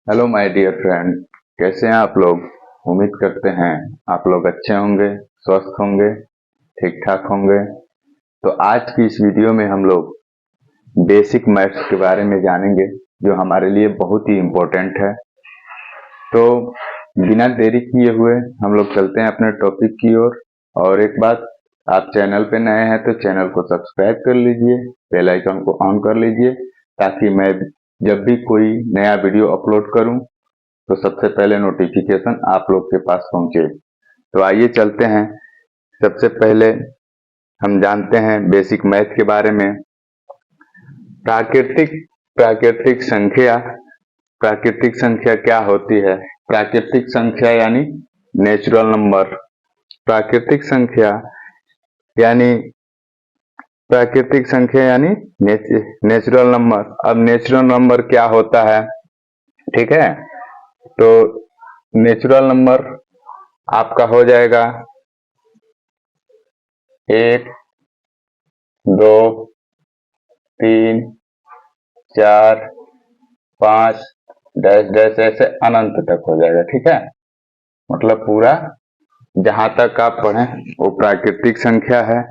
Hello my dear friend, कैसे हैं आप लोग। उम्मीद करते हैं आप लोग अच्छे होंगे, स्वस्थ होंगे, ठीक ठाक होंगे। तो आज की इस वीडियो में हम लोग बेसिक मैथ्स के बारे में जानेंगे, जो हमारे लिए बहुत ही इम्पोर्टेंट है। तो बिना देरी किए हुए हम लोग चलते हैं अपने टॉपिक की ओर। और एक बात, आप चैनल पे नए हैं तो चैनल को सब्सक्राइब कर लीजिए, बेल आइकन को ऑन कर लीजिए, ताकि मैं जब भी कोई नया वीडियो अपलोड करूं तो सबसे पहले नोटिफिकेशन आप लोग के पास पहुंचे। तो आइए चलते हैं। सबसे पहले हम जानते हैं बेसिक मैथ के बारे में। प्राकृतिक प्राकृतिक संख्या प्राकृतिक संख्या क्या होती है। प्राकृतिक संख्या यानी नेचुरल नंबर। प्राकृतिक संख्या यानी प्राकृतिक संख्या यानी नेचुरल नंबर। अब नेचुरल नंबर क्या होता है, ठीक है। तो नेचुरल नंबर आपका हो जाएगा 1, 2, 3, 4, 5 डैश डैश ऐसे अनंत तक हो जाएगा, ठीक है। मतलब पूरा जहां तक आप पढ़े वो प्राकृतिक संख्या है।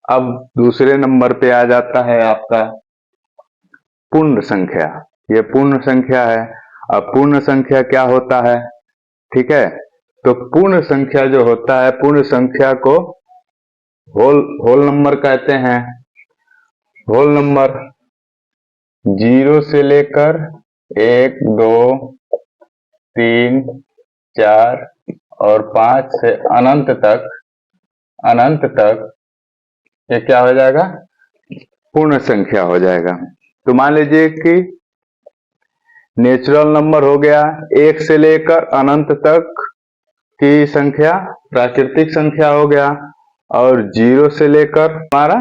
अब दूसरे नंबर पे आ जाता है आपका पूर्ण संख्या। ये पूर्ण संख्या है। अब पूर्ण संख्या क्या होता है, ठीक है। तो पूर्ण संख्या जो होता है, पूर्ण संख्या को होल नंबर कहते हैं। होल नंबर 0 से लेकर 1, 2, 3, 4 और 5 से अनंत तक ये क्या हो जाएगा, पूर्ण संख्या हो जाएगा। तो मान लीजिए कि नेचुरल नंबर हो गया 1 से लेकर अनंत तक की संख्या प्राकृतिक संख्या हो गया, और 0 से लेकर हमारा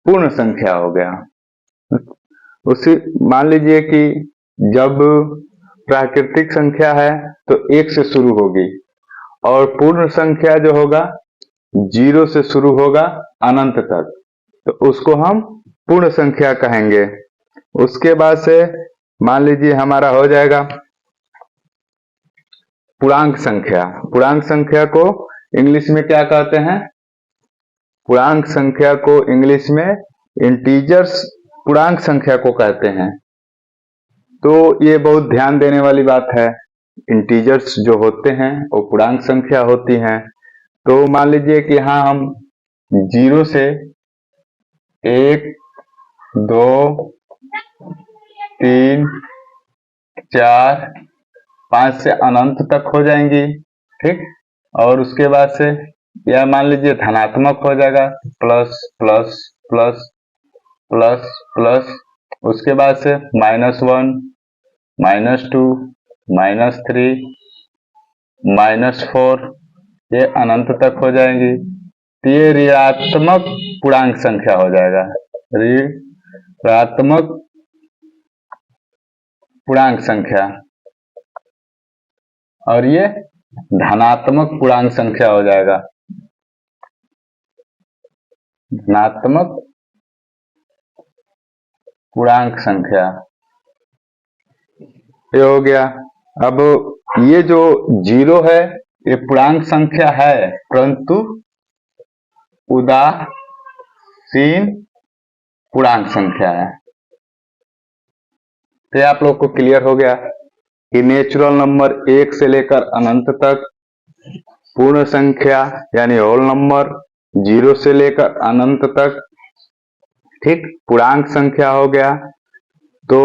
पूर्ण संख्या हो गया। उसी मान लीजिए कि जब प्राकृतिक संख्या है तो 1 से शुरू होगी, और पूर्ण संख्या जो होगा 0 से शुरू होगा अनंत तक, तो उसको हम पूर्ण संख्या कहेंगे। उसके बाद से मान लीजिए हमारा हो जाएगा पूर्णांक संख्या। पूर्णांक संख्या को इंग्लिश में क्या कहते हैं, पूर्णांक संख्या को इंग्लिश में इंटीजर्स पूर्णांक संख्या को कहते हैं। तो ये बहुत ध्यान देने वाली बात है। इंटीजर्स जो होते हैं वो पूर्णांक संख्या होती हैं। तो मान लीजिए कि यहाँ हम 0 से 1, 2, 3, 4, 5 से अनंत तक हो जाएंगी, ठीक। और उसके बाद से यह मान लीजिए धनात्मक हो जाएगा, plus plus plus plus plus. उसके बाद से -1, -2, -3, -4 ये अनंत तक हो जाएंगी। तो ये ऋणात्मक पूर्णांक संख्या हो जाएगा, ऋणात्मक पूर्णांक संख्या। और ये धनात्मक पूर्णांक संख्या हो जाएगा, धनात्मक पूर्णांक संख्या। ये हो गया। अब ये जो 0 है ये पूर्णांक संख्या है, परंतु उदासीन पूर्णांक संख्या है। तो आप लोग को क्लियर हो गया कि नेचुरल नंबर 1 से लेकर अनंत तक, पूर्ण संख्या यानी होल नंबर 0 से लेकर अनंत तक, ठीक। पूर्णांक संख्या हो गया। तो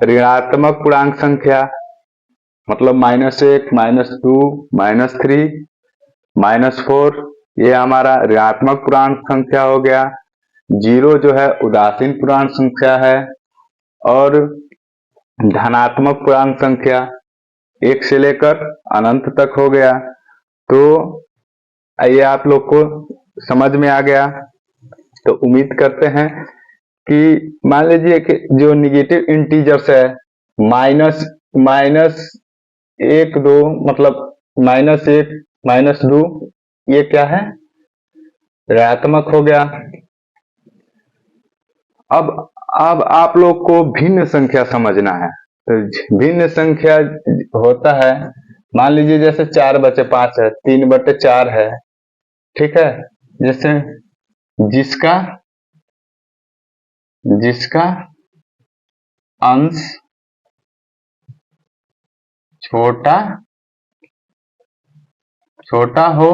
ऋणात्मक पूर्णांक संख्या मतलब -1, -2, -3, -4 ये हमारा ऋणात्मक पूर्णांक संख्या हो गया। 0 जो है उदासीन पूर्णांक संख्या है, और धनात्मक पूर्णांक संख्या 1 से लेकर अनंत तक हो गया। तो ये आप लोग को समझ में आ गया। तो उम्मीद करते हैं कि मान लीजिए कि जो निगेटिव इंटीजर्स है, माइनस माइनस 1, 2 मतलब -1, -2 ये क्या है, ऋणात्मक हो गया। अब आप लोग को भिन्न संख्या समझना है। तो भिन्न संख्या होता है, मान लीजिए जैसे 4/5 है, 3/4 है, ठीक है। जैसे जिसका जिसका अंश छोटा छोटा हो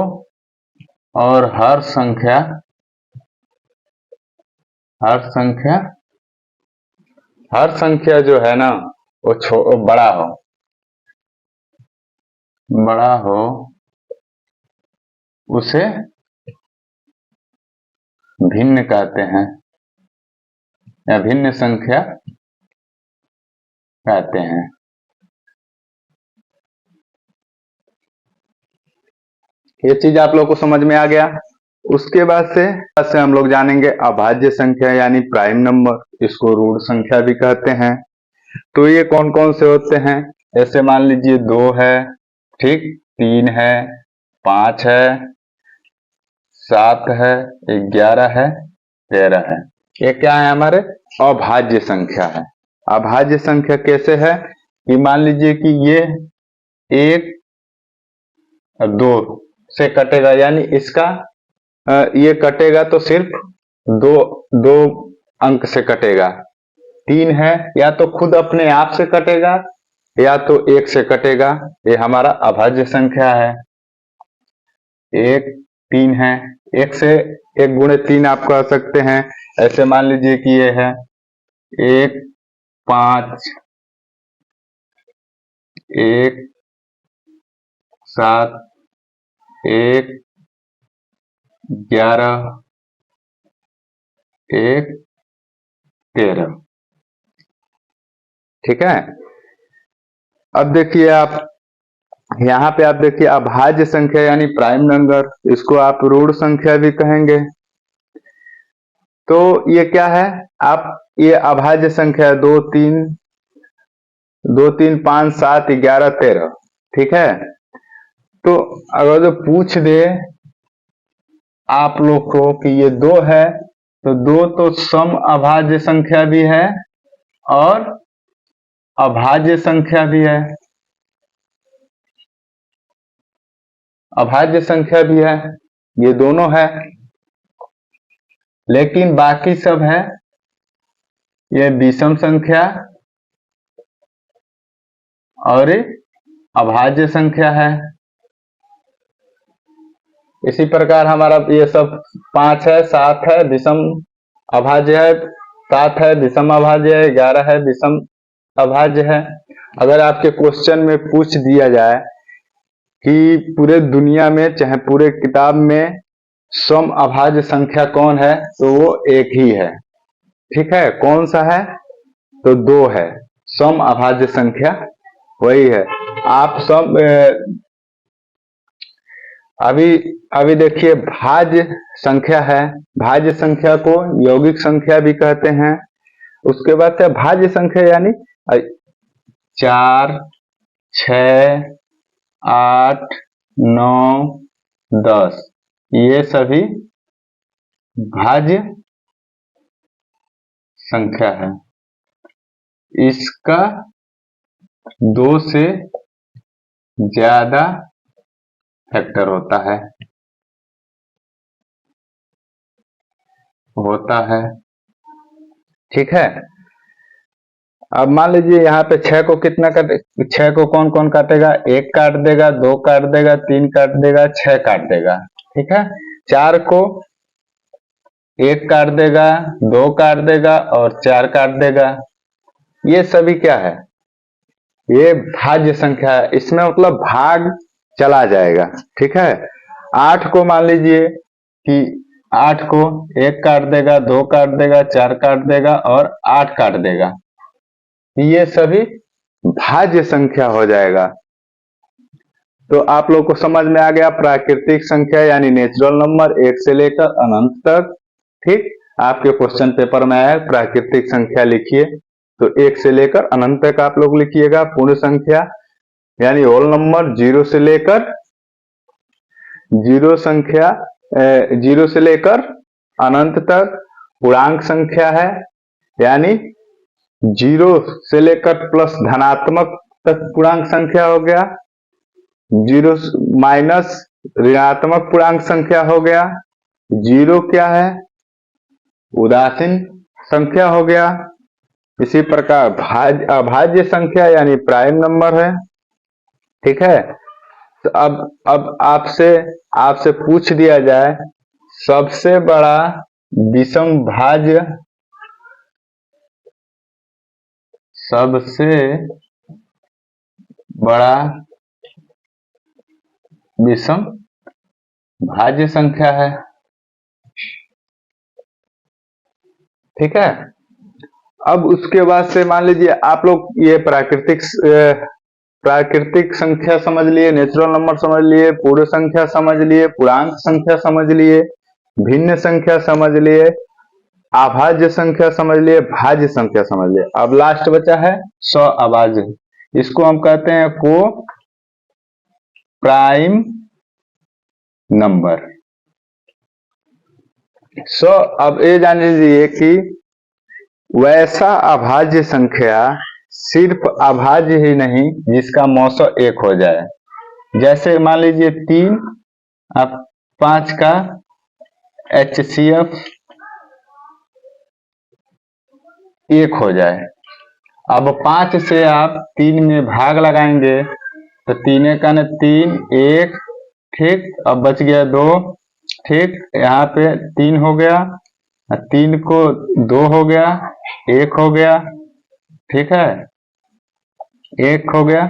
और हर संख्या जो है ना वो बड़ा हो उसे भिन्न कहते हैं या भिन्न संख्या कहते हैं। ये चीज आप लोग को समझ में आ गया। उसके बाद से हम लोग जानेंगे अभाज्य संख्या यानी प्राइम नंबर, इसको रूढ़ संख्या भी कहते हैं। तो ये कौन कौन से होते हैं, ऐसे मान लीजिए 2 है, ठीक, 3 है, 5 है, 7 है, 11 है, 13 है। ये क्या है, हमारे अभाज्य संख्या है। अभाज्य संख्या कैसे है कि मान लीजिए कि ये 1 और 2 से कटेगा, यानी इसका ये कटेगा तो सिर्फ दो अंक से कटेगा। 3 है, या तो खुद अपने आप से कटेगा या तो 1 से कटेगा। ये हमारा अभाज्य संख्या है। 1 3 है, 1 से 1 गुणे 3 आप कह सकते हैं। ऐसे मान लीजिए कि ये है 1 5 1 7 1 11 1 13, ठीक है। अब देखिए आप यहाँ पे आप देखिए अभाज्य संख्या यानी प्राइम नंबर, इसको आप रूढ़ संख्या भी कहेंगे। तो ये क्या है, आप ये अभाज्य संख्या 2 3 5 7 11 13, ठीक है। तो अगर जो पूछ दे आप लोग को कि ये 2 है, तो 2 तो सम अभाज्य संख्या भी है और अभाज्य संख्या भी है, अभाज्य संख्या भी है, ये दोनों है। लेकिन बाकी सब है ये विषम संख्या और अभाज्य संख्या है। इसी प्रकार हमारा ये सब 5 है, 7 है, विषम अभाज्य है, 7 है, विषम अभाज्य है, 11 है, विषम अभाज्य है। अगर आपके क्वेश्चन में पूछ दिया जाए कि पूरे दुनिया में चाहे पूरे किताब में सम अभाज्य संख्या कौन है, तो वो एक ही है, ठीक है। कौन सा है, तो 2 है, सम अभाज्य संख्या वही है। आप सब अभी देखिए भाज्य संख्या है, भाज्य संख्या को यौगिक संख्या भी कहते हैं। उसके बाद से भाज्य संख्या यानी 4 6 8 9 10, ये सभी भाज्य संख्या है। इसका 2 से ज्यादा फैक्टर होता है ठीक है। अब मान लीजिए यहाँ पे 6 को कितना काटे, 6 को कौन कौन काटेगा, 1 काट देगा, 2 काट देगा, 3 काट देगा, 6 काट देगा, ठीक है। 4 को 1 काट देगा, 2 काट देगा और 4 काट देगा। ये सभी क्या है, ये भाज्य संख्या है, इसमें मतलब भाग चला जाएगा, ठीक है। 8 को मान लीजिए कि 8 को 1 काट देगा, 2 काट देगा, 4 काट देगा और 8 काट देगा। ये सभी भाज्य संख्या हो जाएगा। तो आप लोग को समझ में आ गया प्राकृतिक संख्या यानी नेचुरल नंबर 1 से लेकर अनंत तक, ठीक। आपके क्वेश्चन पेपर में आया प्राकृतिक संख्या लिखिए, तो 1 से लेकर अनंत तक आप लोग लिखिएगा। पूर्ण संख्या यानी होल नंबर 0 से लेकर अनंत तक। पूर्णांक संख्या है यानी जीरो से लेकर प्लस धनात्मक तक पूर्णांक संख्या हो गया, जीरो माइनस ऋणात्मक पूर्णांक संख्या हो गया, जीरो क्या है, उदासीन संख्या हो गया। इसी प्रकार अभाज्य संख्या यानी प्राइम नंबर है। ठीक है, तो अब आपसे पूछ दिया जाए सबसे बड़ा विषम भाज्य, सबसे बड़ा विषम भाज्य संख्या है। ठीक है, अब उसके बाद से मान लीजिए आप लोग ये प्राकृतिक संख्या समझ लिए, नेचुरल नंबर समझ लिए, पूर्ण संख्या समझ लिए, पूर्णांक संख्या समझ लिए, भिन्न संख्या समझ लिए, अभाज्य संख्या समझ लिए, भाज्य संख्या समझ लिए। अब लास्ट बचा है अभाज्य, इसको हम कहते हैं को प्राइम नंबर। अब ये जान लीजिए कि वैसा अभाज्य संख्या सिर्फ अभाज्य ही नहीं जिसका मौसो 1 हो जाए। जैसे मान लीजिए 3 अब 5 का HCF 1 हो जाए। अब 5 से आप 3 में भाग लगाएंगे तो 3 का न 3 1, ठीक, अब बच गया 2, ठीक, यहाँ पे 3 हो गया, 3 को 2 हो गया, 1 हो गया, ठीक है, 1 हो गया,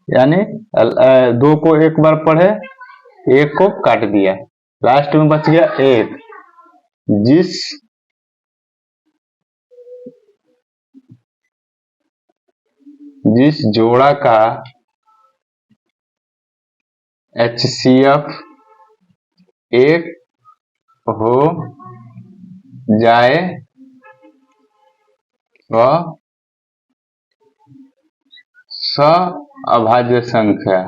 यानी 2 को एक बार पढ़े, 1 को काट दिया, लास्ट में बच गया 1। जिस जोड़ा का HCF 1 हो जाए वह अभाज्य संख्या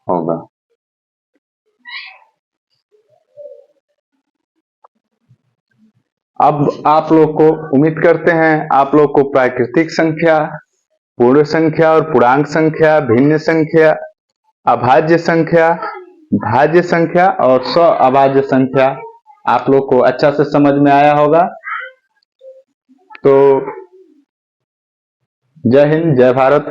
होगा। अब आप लोग को उम्मीद करते हैं आप लोग को प्राकृतिक संख्या, पूर्ण संख्या और पूर्णांक संख्या, भिन्न संख्या, अभाज्य संख्या, भाज्य संख्या और अभाज्य संख्या आप लोग को अच्छा से समझ में आया होगा। तो जय हिंद, जय भारत।